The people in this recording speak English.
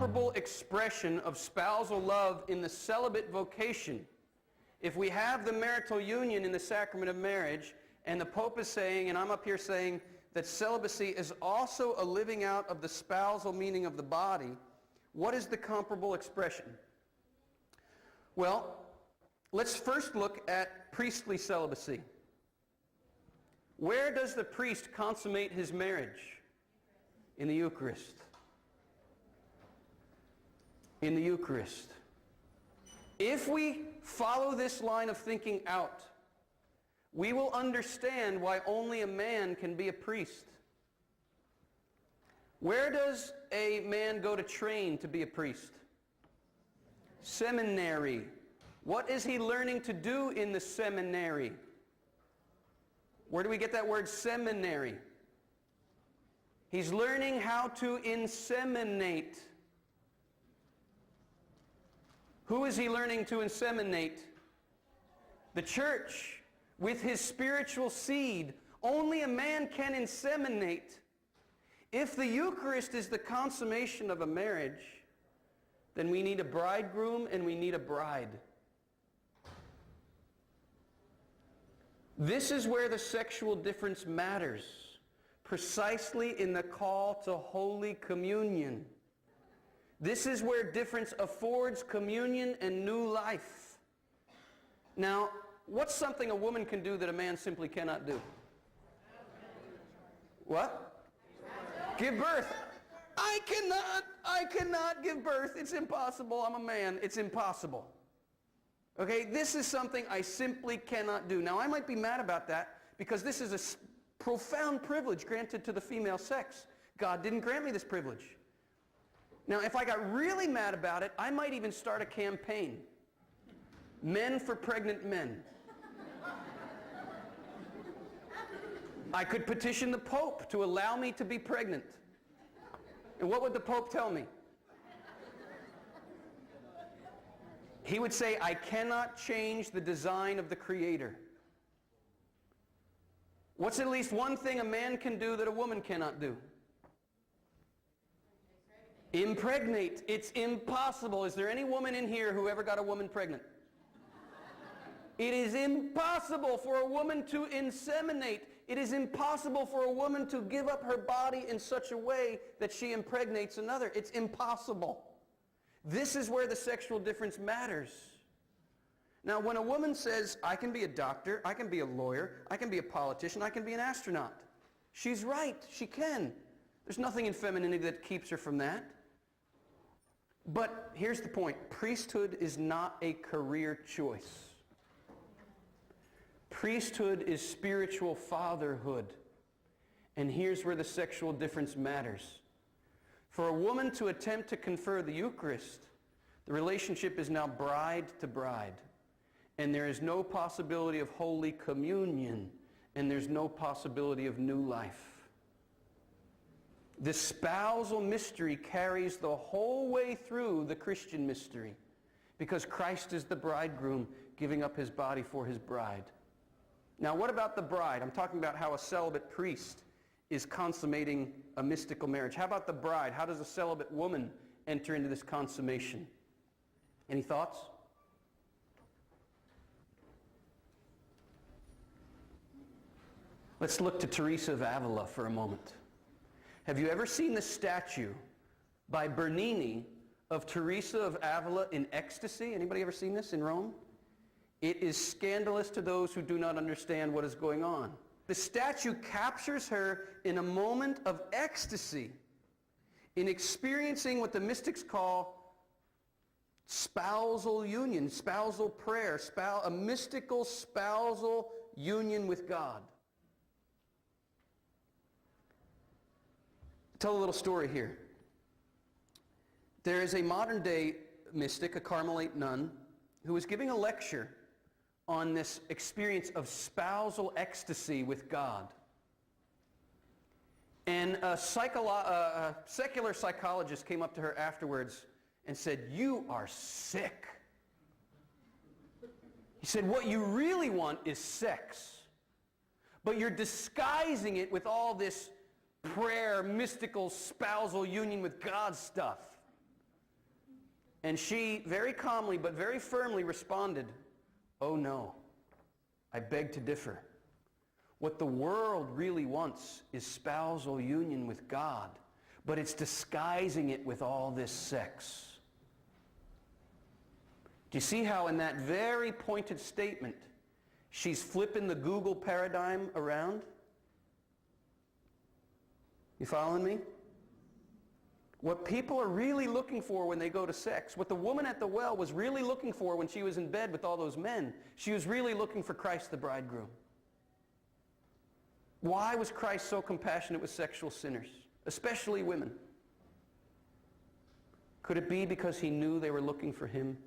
comparable expression of spousal love in the celibate vocation? If we have the marital union in the sacrament of marriage, and the Pope is saying, and I'm up here saying, that celibacy is also a living out of the spousal meaning of the body, what is the comparable expression? Well, let's first look at priestly celibacy. Where does the priest consummate his marriage? In the Eucharist. In the Eucharist. If we follow this line of thinking out, we will understand why only a man can be a priest. Where does a man go to train to be a priest? Seminary. What is he learning to do in the seminary? Where do we get that word seminary? He's learning how to inseminate. Who is he learning to inseminate? The church, with his spiritual seed. Only a man can inseminate. If the Eucharist is the consummation of a marriage, then we need a bridegroom and we need a bride. This is where the sexual difference matters, precisely in the call to Holy Communion. This is where difference affords communion and new life. Now, what's something a woman can do that a man simply cannot do? What? Give birth. I cannot give birth. It's impossible. I'm a man. It's impossible. Okay, this is something I simply cannot do. Now, I might be mad about that because this is a profound privilege granted to the female sex. God didn't grant me this privilege. Now, if I got really mad about it, I might even start a campaign. Men for pregnant men. I could petition the Pope to allow me to be pregnant. And what would the Pope tell me? He would say, I cannot change the design of the Creator. What's at least one thing a man can do that a woman cannot do? Impregnate. It's impossible. Is there any woman in here who ever got a woman pregnant? It is impossible for a woman to inseminate. It is impossible for a woman to give up her body in such a way that she impregnates another. It's impossible. This is where the sexual difference matters. Now, when a woman says, I can be a doctor, I can be a lawyer, I can be a politician, I can be an astronaut, she's right. She can. There's nothing in femininity that keeps her from that. But here's the point. Priesthood is not a career choice. Priesthood is spiritual fatherhood. And here's where the sexual difference matters. For a woman to attempt to confer the Eucharist, the relationship is now bride to bride. And there is no possibility of Holy Communion. And there's no possibility of new life. The spousal mystery carries the whole way through the Christian mystery because Christ is the bridegroom giving up his body for his bride. Now, what about the bride? I'm talking about how a celibate priest is consummating a mystical marriage. How about the bride? How does a celibate woman enter into this consummation? Any thoughts? Let's look to Teresa of Avila for a moment. Have you ever seen the statue by Bernini of Teresa of Avila in ecstasy? Anybody ever seen this in Rome? It is scandalous to those who do not understand what is going on. The statue captures her in a moment of ecstasy, in experiencing what the mystics call spousal union, spousal prayer, a mystical spousal union with God. Tell a little story here. There is a modern day mystic, a Carmelite nun, who was giving a lecture on this experience of spousal ecstasy with God. And a secular psychologist came up to her afterwards and said, "You are sick." He said, "What you really want is sex, but you're disguising it with all this prayer, mystical, spousal union with God stuff." And she very calmly but very firmly responded, "Oh no, I beg to differ. What the world really wants is spousal union with God, but it's disguising it with all this sex." Do you see how in that very pointed statement, she's flipping the Google paradigm around? You following me? What people are really looking for when they go to sex, what the woman at the well was really looking for when she was in bed with all those men, she was really looking for Christ the bridegroom. Why was Christ so compassionate with sexual sinners, especially women? Could it be because he knew they were looking for him